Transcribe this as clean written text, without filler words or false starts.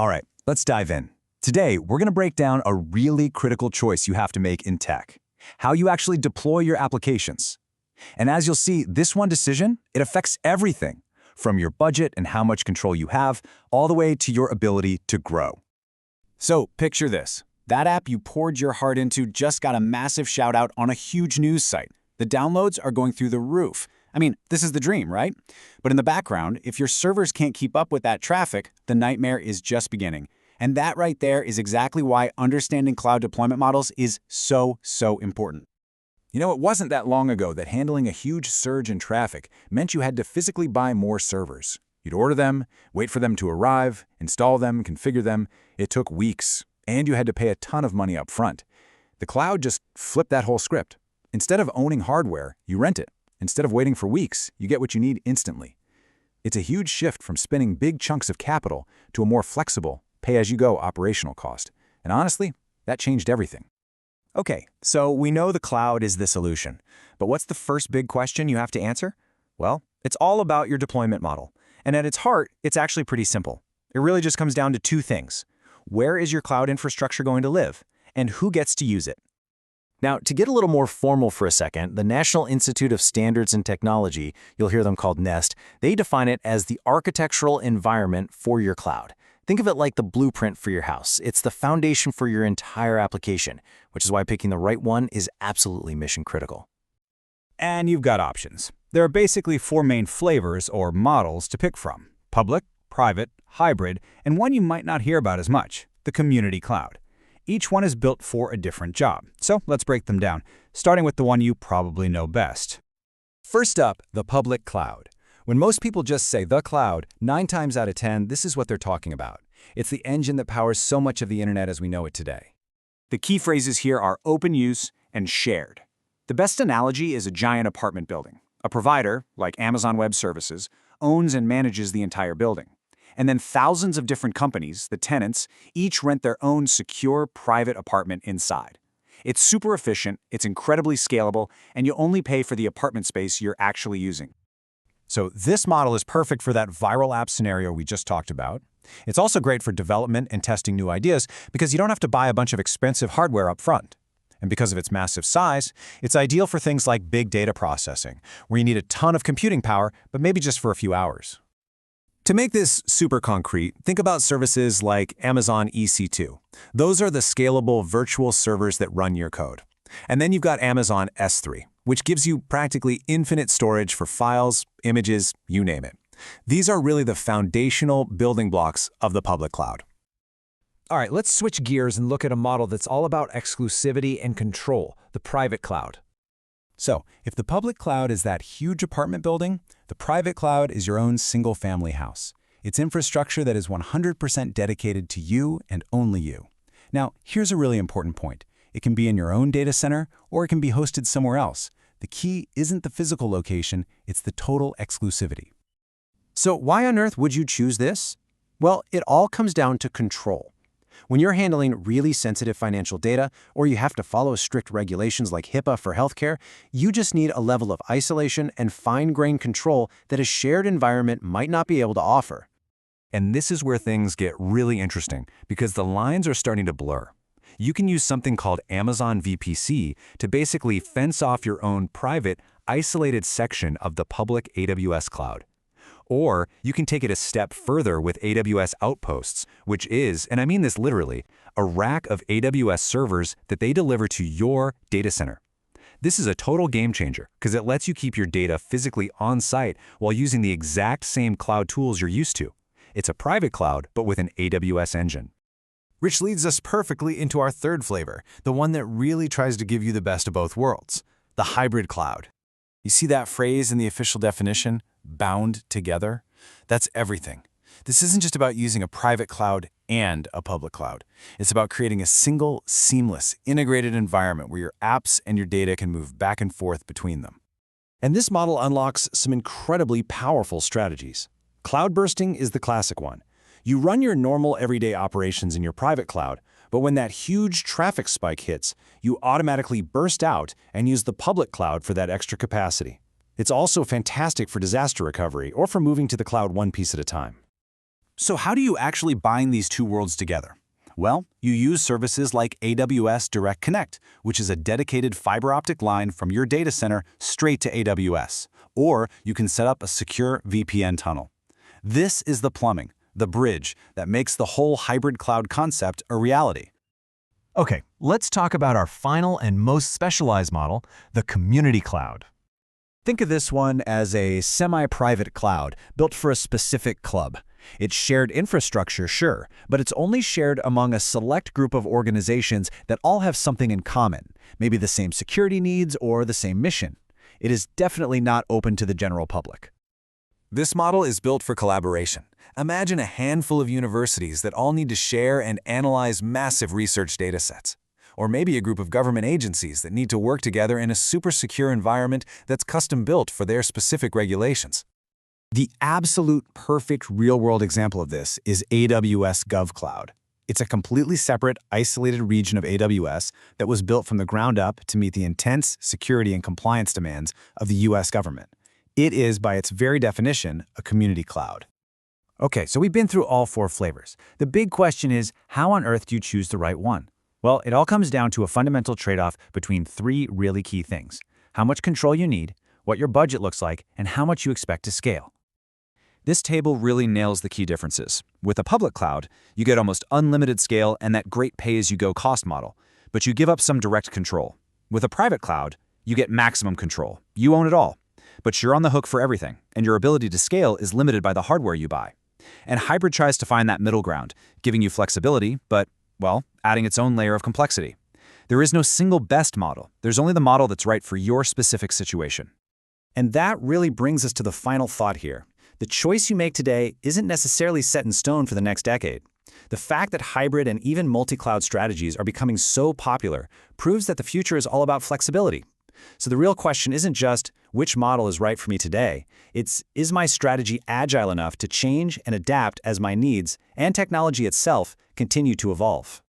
All right, let's dive in. Today, we're going to break down a really critical choice you have to make in tech: how you actually deploy your applications. And as you'll see, this one decision, it affects everything, from your budget and how much control you have, all the way to your ability to grow. So picture this. That app you poured your heart into just got a massive shout out on a huge news site. The downloads are going through the roof. I mean, this is the dream, right? But in the background, if your servers can't keep up with that traffic, the nightmare is just beginning. And that right there is exactly why understanding cloud deployment models is so important. You know, it wasn't that long ago that handling a huge surge in traffic meant you had to physically buy more servers. You'd order them, wait for them to arrive, install them, configure them. It took weeks, and you had to pay a ton of money up front. The cloud just flipped that whole script. Instead of owning hardware, you rent it. Instead of waiting for weeks, you get what you need instantly. It's a huge shift from spending big chunks of capital to a more flexible, pay-as-you-go operational cost. And honestly, that changed everything. Okay, so we know the cloud is the solution. But what's the first big question you have to answer? Well, it's all about your deployment model. And at its heart, it's actually pretty simple. It really just comes down to two things. Where is your cloud infrastructure going to live? And who gets to use it? Now, to get a little more formal for a second, the National Institute of Standards and Technology, you'll hear them called NIST, they define it as the architectural environment for your cloud. Think of it like the blueprint for your house. It's the foundation for your entire application, which is why picking the right one is absolutely mission critical. And you've got options. There are basically four main flavors or models to pick from: public, private, hybrid, and one you might not hear about as much, the community cloud. Each one is built for a different job. So let's break them down, starting with the one you probably know best. First up, the public cloud. When most people just say the cloud, 9 times out of 10, this is what they're talking about. It's the engine that powers so much of the internet as we know it today. The key phrases here are open use and shared. The best analogy is a giant apartment building. A provider, like Amazon Web Services, owns and manages the entire building. And then thousands of different companies, the tenants, each rent their own secure private apartment inside. It's super efficient, it's incredibly scalable, and you only pay for the apartment space you're actually using. So this model is perfect for that viral app scenario we just talked about. It's also great for development and testing new ideas because you don't have to buy a bunch of expensive hardware up front. And because of its massive size, it's ideal for things like big data processing, where you need a ton of computing power, but maybe just for a few hours. To make this super concrete, think about services like Amazon EC2. Those are the scalable virtual servers that run your code. And then you've got Amazon S3, which gives you practically infinite storage for files, images, you name it. These are really the foundational building blocks of the public cloud. All right, let's switch gears and look at a model that's all about exclusivity and control, the private cloud. So, if the public cloud is that huge apartment building, the private cloud is your own single-family house. It's infrastructure that is 100% dedicated to you and only you. Now, here's a really important point. It can be in your own data center, or it can be hosted somewhere else. The key isn't the physical location, it's the total exclusivity. So why on earth would you choose this? Well, it all comes down to control. When you're handling really sensitive financial data, or you have to follow strict regulations like HIPAA for healthcare, you just need a level of isolation and fine-grained control that a shared environment might not be able to offer. And this is where things get really interesting, because the lines are starting to blur. You can use something called Amazon VPC to basically fence off your own private, isolated section of the public AWS cloud. Or you can take it a step further with AWS Outposts, which is, and I mean this literally, a rack of AWS servers that they deliver to your data center. This is a total game changer because it lets you keep your data physically on site while using the exact same cloud tools you're used to. It's a private cloud, but with an AWS engine. Which leads us perfectly into our third flavor, the one that really tries to give you the best of both worlds, the hybrid cloud. You see that phrase in the official definition, bound together? That's everything. This isn't just about using a private cloud and a public cloud. It's about creating a single, seamless, integrated environment where your apps and your data can move back and forth between them. And this model unlocks some incredibly powerful strategies. Cloud bursting is the classic one. You run your normal everyday operations in your private cloud, but when that huge traffic spike hits, you automatically burst out and use the public cloud for that extra capacity. It's also fantastic for disaster recovery or for moving to the cloud one piece at a time. So how do you actually bind these two worlds together? Well, you use services like AWS Direct Connect, which is a dedicated fiber optic line from your data center straight to AWS. Or you can set up a secure VPN tunnel. This is the plumbing, the bridge, that makes the whole hybrid cloud concept a reality. Okay, let's talk about our final and most specialized model, the community cloud. Think of this one as a semi-private cloud built for a specific club. It's shared infrastructure, sure, but it's only shared among a select group of organizations that all have something in common, maybe the same security needs or the same mission. It is definitely not open to the general public. This model is built for collaboration. Imagine a handful of universities that all need to share and analyze massive research datasets. Or maybe a group of government agencies that need to work together in a super secure environment that's custom-built for their specific regulations. The absolute perfect real-world example of this is AWS GovCloud. It's a completely separate, isolated region of AWS that was built from the ground up to meet the intense security and compliance demands of the US government. It is, by its very definition, a community cloud. Okay, so we've been through all four flavors. The big question is, how on earth do you choose the right one? Well, it all comes down to a fundamental trade-off between three really key things: how much control you need, what your budget looks like, and how much you expect to scale. This table really nails the key differences. With a public cloud, you get almost unlimited scale and that great pay-as-you-go cost model, but you give up some direct control. With a private cloud, you get maximum control. You own it all, but you're on the hook for everything, and your ability to scale is limited by the hardware you buy. And hybrid tries to find that middle ground, giving you flexibility, but, well, adding its own layer of complexity. There is no single best model. There's only the model that's right for your specific situation. And that really brings us to the final thought here. The choice you make today isn't necessarily set in stone for the next decade. The fact that hybrid and even multi-cloud strategies are becoming so popular proves that the future is all about flexibility. So the real question isn't just, which model is right for me today? It's, is my strategy agile enough to change and adapt as my needs and technology itself continue to evolve?